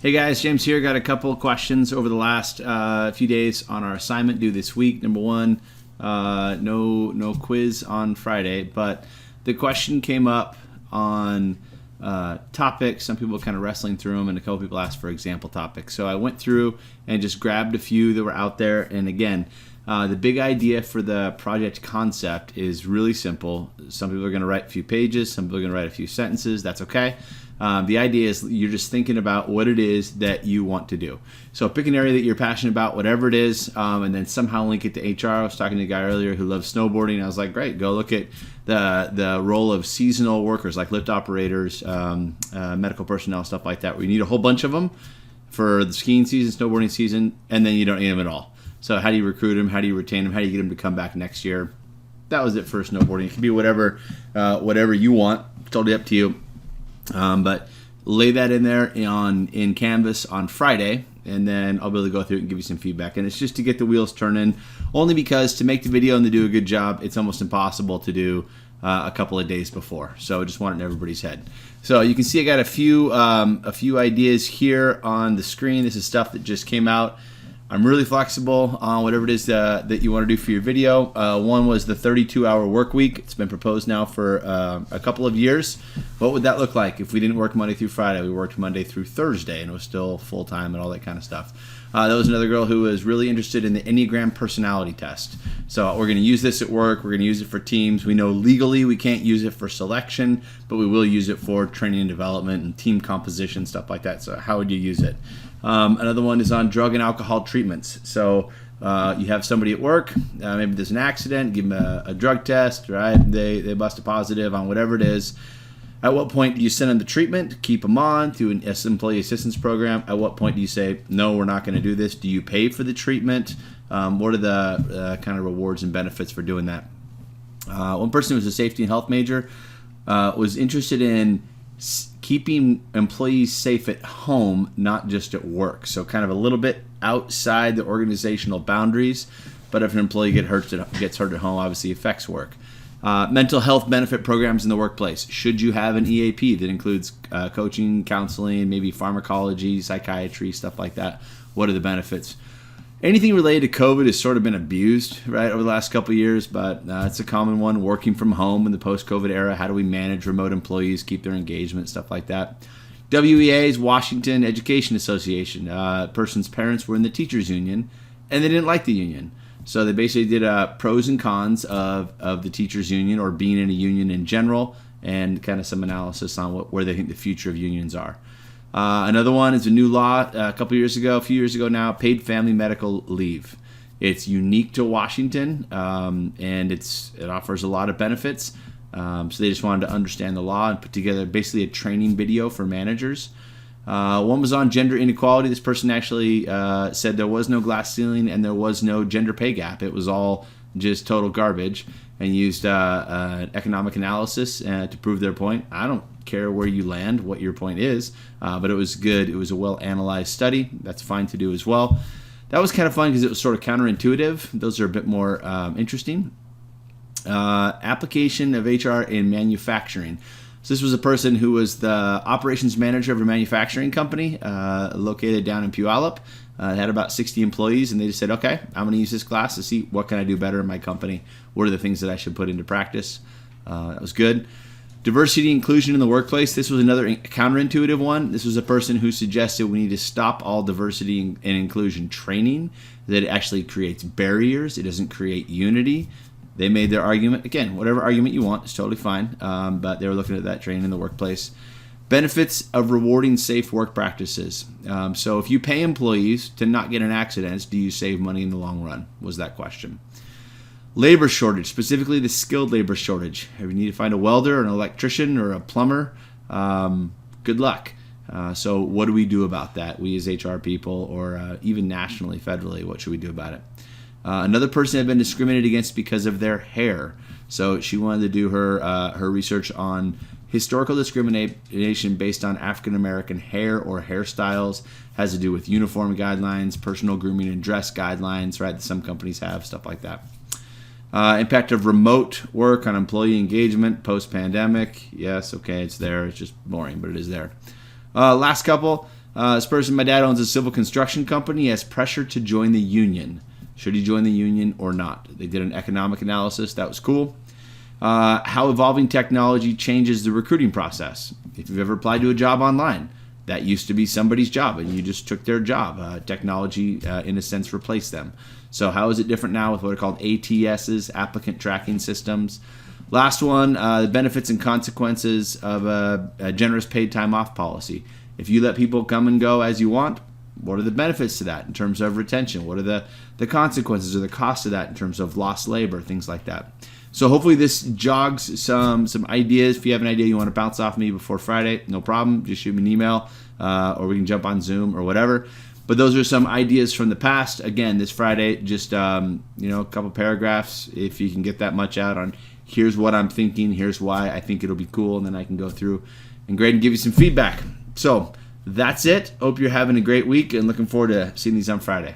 Hey guys, James here. Got a couple of questions over the last few days on our assignment due this week. Number one, no quiz on Friday, but the question came up on topics. Some people kind of wrestling through them, and a couple people asked for example topics. So I went through and just grabbed a few that were out there. And again, the big idea for the project concept is really simple. Some people are going to write a few pages. Some people are going to write a few sentences. That's okay. The idea is you're just thinking about what it is that you want to do. So pick an area that you're passionate about, whatever it is, and then somehow link it to HR. I was talking to a guy earlier who loves snowboarding. I was like, great, go look at the role of seasonal workers like lift operators, medical personnel, stuff like that, where you need a whole bunch of them for the skiing season, snowboarding season, and then you don't need them at all. So how do you recruit them? How do you retain them? How do you get them to come back next year? That was it for snowboarding. It can be whatever you want. It's totally up to you. But lay that in there in Canvas on Friday, and then I'll be able to go through it and give you some feedback. And it's just to get the wheels turning, only because to make the video and to do a good job, it's almost impossible to do a couple of days before. So I just want it in everybody's head. So you can see I got a few ideas here on the screen. This is stuff that just came out. I'm really flexible on whatever it is that you want to do for your video. One was the 32-hour work week. It's been proposed now for a couple of years. What would that look like if we didn't work Monday through Friday? We worked Monday through Thursday, and it was still full-time and all that kind of stuff. That was another girl who was really interested in the Enneagram personality test. So we're going to use this at work. We're going to use it for teams. We know legally we can't use it for selection, but we will use it for training and development and team composition, stuff like that. So how would you use it? Another one is on drug and alcohol treatments. So you have somebody at work, maybe there's an accident, give them a drug test, right? They bust a positive on whatever it is. At what point do you send them the treatment, keep them on through an employee assistance program? At what point do you say, no, we're not going to do this? Do you pay for the treatment? What are the kind of rewards and benefits for doing that? One person who was a safety and health major was interested in keeping employees safe at home, not just at work. So kind of a little bit outside the organizational boundaries, but if an employee gets hurt at home, obviously affects work. Mental health benefit programs in the workplace. Should you have an EAP that includes coaching, counseling, maybe pharmacology, psychiatry, stuff like that? What are the benefits? Anything related to COVID has sort of been abused, right, over the last couple of years, but it's a common one. Working from home in the post-COVID era. How do we manage remote employees, keep their engagement, stuff like that? WEA's Washington Education Association. Person's parents were in the teachers union, and they didn't like the union. So they basically did pros and cons of the teachers union or being in a union in general, and kind of some analysis on where they think the future of unions are. Another one is a new law a few years ago now, paid family medical leave. It's unique to Washington, and it offers a lot of benefits. So they just wanted to understand the law and put together basically a training video for managers. One was on gender inequality. This person actually said there was no glass ceiling and there was no gender pay gap. It was all just total garbage, and used an economic analysis to prove their point. I don't care where you land, what your point is, but it was good. It was a well-analyzed study. That's fine to do as well. That was kind of fun because it was sort of counterintuitive. Those are a bit more interesting. Application of HR in manufacturing. So this was a person who was the operations manager of a manufacturing company located down in Puyallup. It had about 60 employees, and they just said, okay, I'm going to use this class to see what can I do better in my company. What are the things that I should put into practice? That was good. Diversity and inclusion in the workplace. This was another counterintuitive one. This was a person who suggested we need to stop all diversity and inclusion training, that it actually creates barriers. It doesn't create unity. They made their argument. Again, whatever argument you want is totally fine, but they were looking at that training in the workplace. Benefits of rewarding safe work practices. So if you pay employees to not get in accidents, do you save money in the long run, was that question. Labor shortage, specifically the skilled labor shortage. If you need to find a welder, an electrician, or a plumber, good luck. So what do we do about that? We as HR people, or even nationally, federally, what should we do about it? Another person had been discriminated against because of their hair. So she wanted to do her research on historical discrimination based on African American hair or hairstyles. Has to do with uniform guidelines, personal grooming and dress guidelines, right? That some companies have, stuff like that. Impact of remote work on employee engagement post-pandemic. Yes, okay, it's there. It's just boring, but it is there. Last couple. This person, my dad owns a civil construction company. He has pressure to join the union. Should he join the union or not? They did an economic analysis. That was cool. How evolving technology changes the recruiting process. If you've ever applied to a job online, that used to be somebody's job and you just took their job. Technology, in a sense, replaced them. So how is it different now with what are called ATSs, applicant tracking systems? Last one, the benefits and consequences of a generous paid time off policy. If you let people come and go as you want, what are the benefits to that in terms of retention? What are the consequences or the cost of that in terms of lost labor, things like that? So hopefully this jogs some ideas. If you have an idea you want to bounce off me before Friday, no problem. Just shoot me an email or we can jump on Zoom or whatever. But those are some ideas from the past. Again, this Friday, just a couple paragraphs. If you can get that much out on here's what I'm thinking, here's why I think it'll be cool, and then I can go through and grade and give you some feedback. So that's it. Hope you're having a great week and looking forward to seeing these on Friday.